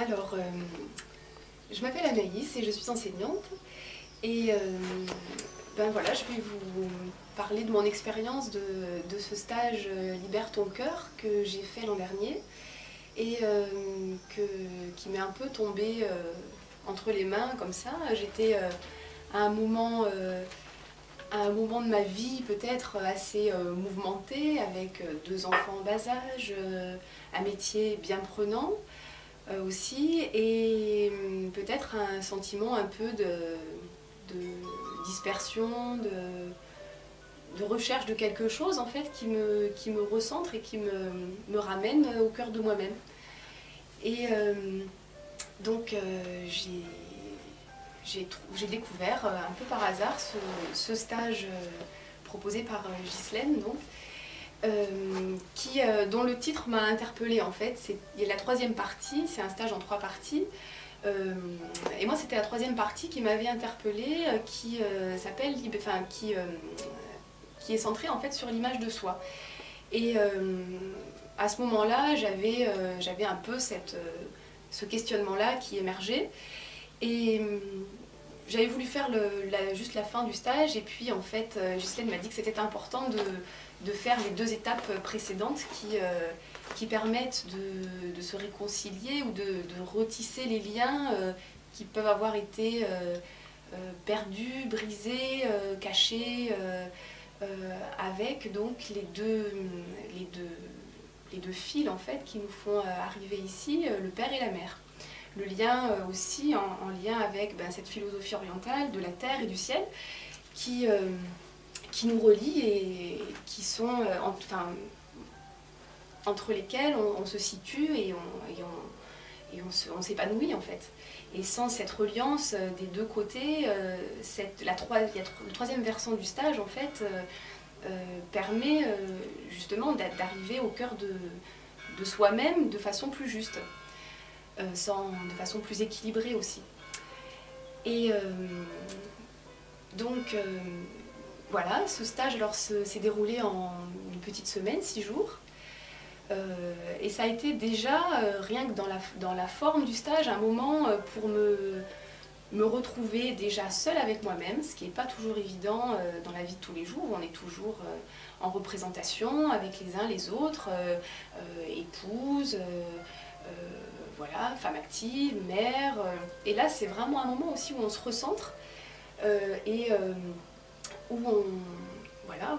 Alors, je m'appelle Anaïs et je suis enseignante. Et ben voilà, je vais vous parler de mon expérience de ce stage Libère ton cœur que j'ai fait l'an dernier et qui m'est un peu tombé entre les mains comme ça. J'étais à un moment de ma vie peut-être assez mouvementé, avec deux enfants en bas âge, un métier bien prenant aussi, et peut-être un sentiment un peu de dispersion, de recherche de quelque chose en fait qui me recentre et qui me ramène au cœur de moi-même. Et donc j'ai découvert un peu par hasard ce stage proposé par Ghislaine, donc, dont le titre m'a interpellée en fait. Il y a la troisième partie, c'est un stage en 3 parties. Et moi c'était la troisième partie qui m'avait interpellée, qui est centrée en fait sur l'image de soi. Et à ce moment-là, j'avais un peu ce questionnement-là qui émergeait. Et j'avais voulu faire juste la fin du stage, et puis en fait Ghislaine m'a dit que c'était important de faire les 2 étapes précédentes qui permettent de se réconcilier ou de retisser les liens qui peuvent avoir été perdus, brisés, cachés, avec donc les deux fils en fait qui nous font arriver ici, le père et la mère. Le lien aussi en lien avec cette philosophie orientale de la terre et du ciel qui nous relient et qui sont entre lesquels on se situe et on s'épanouit en fait. Et sans cette reliance des deux côtés, la troisième versant du stage en fait permet justement d'arriver au cœur de soi-même de façon plus juste, de façon plus équilibrée aussi. Et donc voilà, ce stage s'est déroulé en une petite semaine, 6 jours. Et ça a été déjà, rien que dans la forme du stage, un moment pour me retrouver déjà seule avec moi-même, ce qui n'est pas toujours évident dans la vie de tous les jours, où on est toujours en représentation avec les uns les autres, épouse, voilà, femme active, mère. Et là, c'est vraiment un moment aussi où on se recentre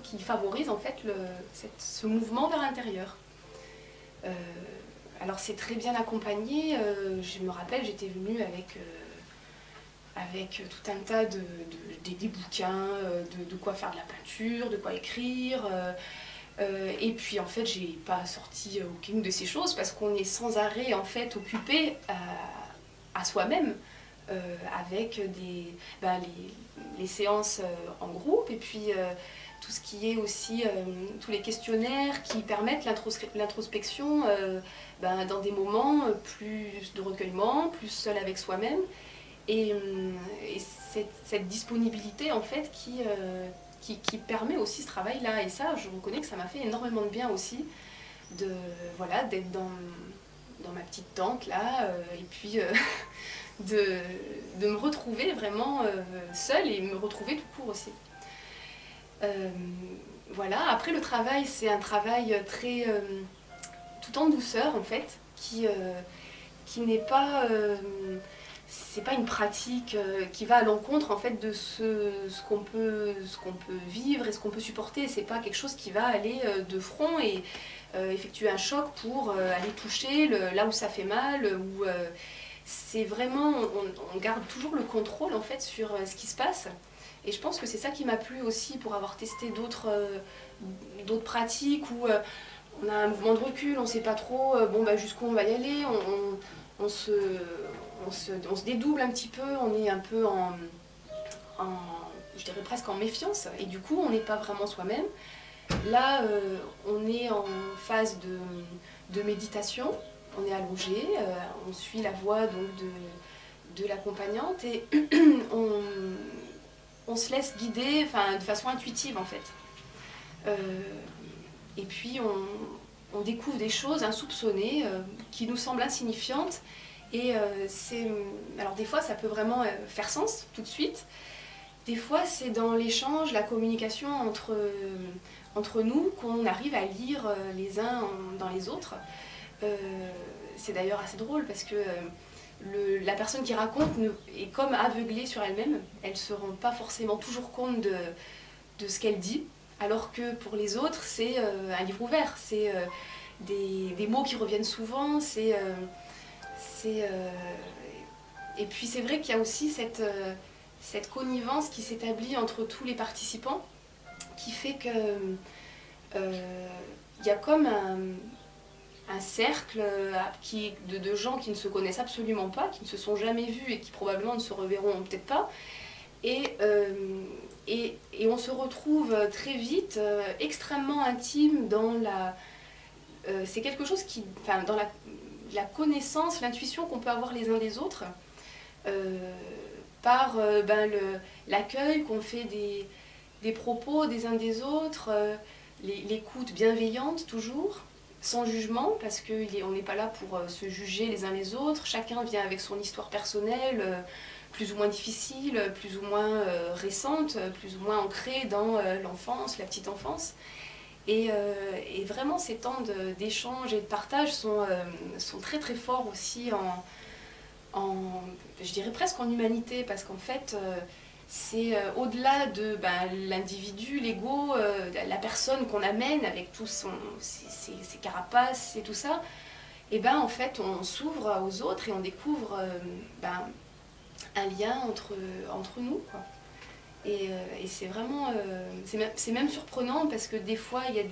qui favorise en fait ce mouvement vers l'intérieur. Alors c'est très bien accompagné. Je me rappelle, j'étais venue avec tout un tas des bouquins, de quoi faire de la peinture, de quoi écrire. Et puis en fait, j'ai pas sorti aucune de ces choses parce qu'on est sans arrêt en fait occupé à soi-même, avec les séances en groupe, et puis tout ce qui est aussi tous les questionnaires qui permettent l'introspection dans des moments plus de recueillement, plus seul avec soi-même, et cette disponibilité en fait qui permet aussi ce travail-là. Et ça, je reconnais que ça m'a fait énormément de bien aussi d'être dans ma petite tente là, et puis de me retrouver vraiment seule et me retrouver tout court aussi. Voilà, après le travail, c'est un travail très tout en douceur en fait, qui n'est pas c'est pas une pratique qui va à l'encontre en fait de ce qu'on peut vivre et ce qu'on peut supporter. C'est pas quelque chose qui va aller de front et effectuer un choc pour aller toucher là où ça fait mal, ou c'est vraiment, on garde toujours le contrôle en fait sur ce qui se passe. Et je pense que c'est ça qui m'a plu aussi, pour avoir testé d'autres pratiques où on a un mouvement de recul, on ne sait pas trop jusqu'où on va y aller, on se dédouble un petit peu, on est un peu je dirais presque en méfiance, et du coup on n'est pas vraiment soi-même. Là, on est en phase de méditation, on est allongé, on suit la voix donc de l'accompagnante, et on se laisse guider de façon intuitive en fait. Et puis on découvre des choses insoupçonnées qui nous semblent insignifiantes Et alors des fois ça peut vraiment faire sens tout de suite. Des fois c'est dans l'échange, la communication entre nous qu'on arrive à lire les uns dans les autres. C'est d'ailleurs assez drôle parce que la personne qui raconte est comme aveuglée sur elle-même. Elle ne se rend pas forcément toujours compte de ce qu'elle dit, alors que pour les autres c'est un livre ouvert, c'est des mots qui reviennent souvent, et puis c'est vrai qu'il y a aussi cette connivence qui s'établit entre tous les participants, qui fait que il y a comme un cercle de gens qui ne se connaissent absolument pas, qui ne se sont jamais vus et qui probablement ne se reverront peut-être pas. Et on se retrouve très vite extrêmement intime dans c'est quelque chose qui, enfin, dans la connaissance, l'intuition qu'on peut avoir les uns des autres, par l'accueil qu'on fait des propos des uns des autres, l'écoute bienveillante toujours, sans jugement, parce qu'on n'est pas là pour se juger les uns les autres. Chacun vient avec son histoire personnelle, plus ou moins difficile, plus ou moins récente, plus ou moins ancrée dans l'enfance, la petite enfance. Et vraiment ces temps d'échange et de partage sont très très forts aussi je dirais presque en humanité, parce qu'en fait c'est au-delà de l'individu, l'ego, la personne qu'on amène avec tous ses carapaces et tout ça, et en fait on s'ouvre aux autres et on découvre un lien entre nous, quoi. Et c'est vraiment, c'est même surprenant, parce que des fois il y a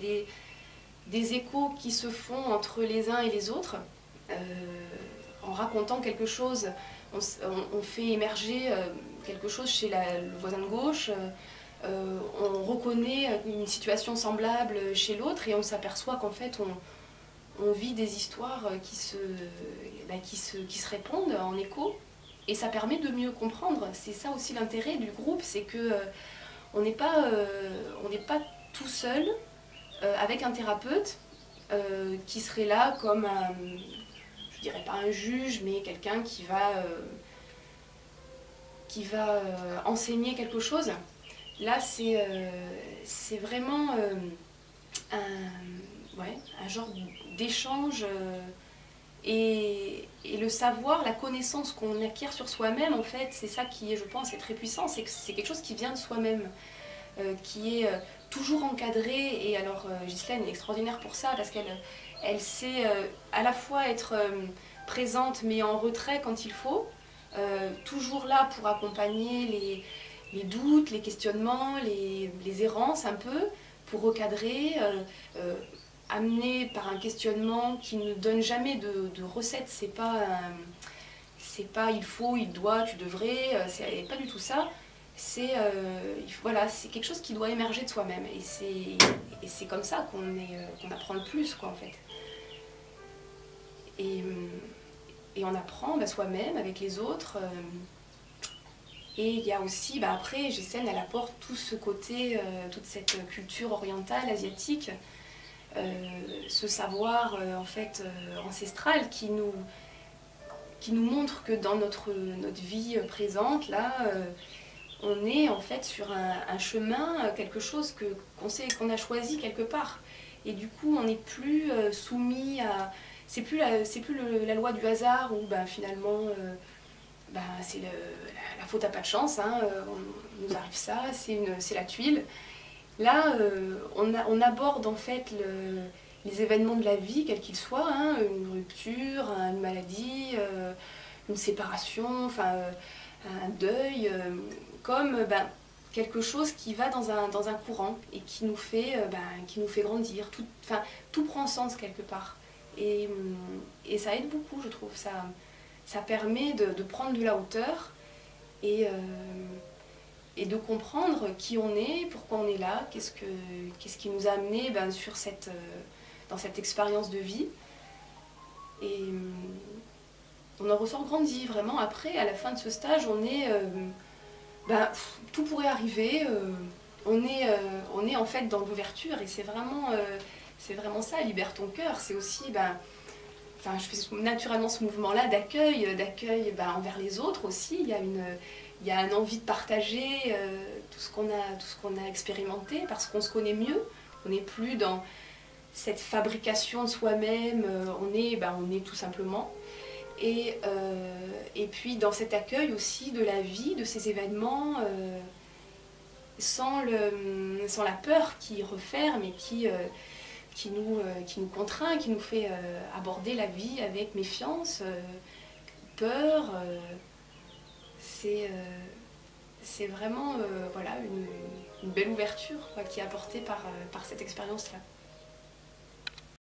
des échos qui se font entre les uns et les autres. En racontant quelque chose, on fait émerger quelque chose chez le voisin de gauche, on reconnaît une situation semblable chez l'autre, et on s'aperçoit qu'en fait on vit des histoires qui se répondent en écho. Et ça permet de mieux comprendre. C'est ça aussi l'intérêt du groupe, c'est que on n'est pas tout seul avec un thérapeute qui serait là comme je dirais pas un juge, mais quelqu'un qui va enseigner quelque chose. Là, c'est vraiment un genre d'échange. Et le savoir, la connaissance qu'on acquiert sur soi-même, en fait, c'est ça qui, je pense, est très puissant. C'est que c'est quelque chose qui vient de soi-même, qui est toujours encadré. Et alors, Ghislaine est extraordinaire pour ça, parce qu'elle sait à la fois être présente, mais en retrait quand il faut, toujours là pour accompagner les doutes, les questionnements, les errances un peu, pour recadrer, amené par un questionnement qui ne donne jamais de recette. C'est pas il faut, il doit, tu devrais, c'est pas du tout ça. C'est c'est quelque chose qui doit émerger de soi-même, et c'est comme ça qu'on apprend le plus, quoi, en fait. Et on apprend soi-même avec les autres. Et il y a aussi, après, Ghislaine, elle apporte tout ce côté, toute cette culture orientale, asiatique, ce savoir en fait ancestral qui nous montre que dans notre vie présente, là, on est en fait sur un chemin, quelque chose qu'on sait, qu'on a choisi quelque part. Et du coup, on n'est plus soumis à... C'est plus la loi du hasard où finalement, c'est la faute à pas de chance, hein, on nous arrive ça, c'est la tuile. Là, on aborde en fait les événements de la vie, quels qu'ils soient, hein, une rupture, une maladie, une séparation, un deuil, comme quelque chose qui va dans un courant et qui nous fait grandir. Tout prend sens quelque part. Et ça aide beaucoup, je trouve. Ça permet de prendre de la hauteur et de comprendre qui on est, pourquoi on est là, qu'est-ce qui nous a amené dans cette expérience de vie. Et on en ressort grandi, vraiment. Après, à la fin de ce stage, on est... tout pourrait arriver, on est en fait dans l'ouverture, et c'est vraiment ça, libère ton cœur. C'est aussi enfin, je fais naturellement ce mouvement-là d'accueil envers les autres aussi. Il y a une envie de partager tout ce qu'on a expérimenté parce qu'on se connaît mieux. On n'est plus dans cette fabrication de soi-même, on est tout simplement. Et puis dans cet accueil aussi de la vie, de ces événements, sans la peur qui referme et qui nous contraint, qui nous fait aborder la vie avec méfiance, peur. C'est vraiment voilà, une belle ouverture quoi, qui est apportée par cette expérience-là.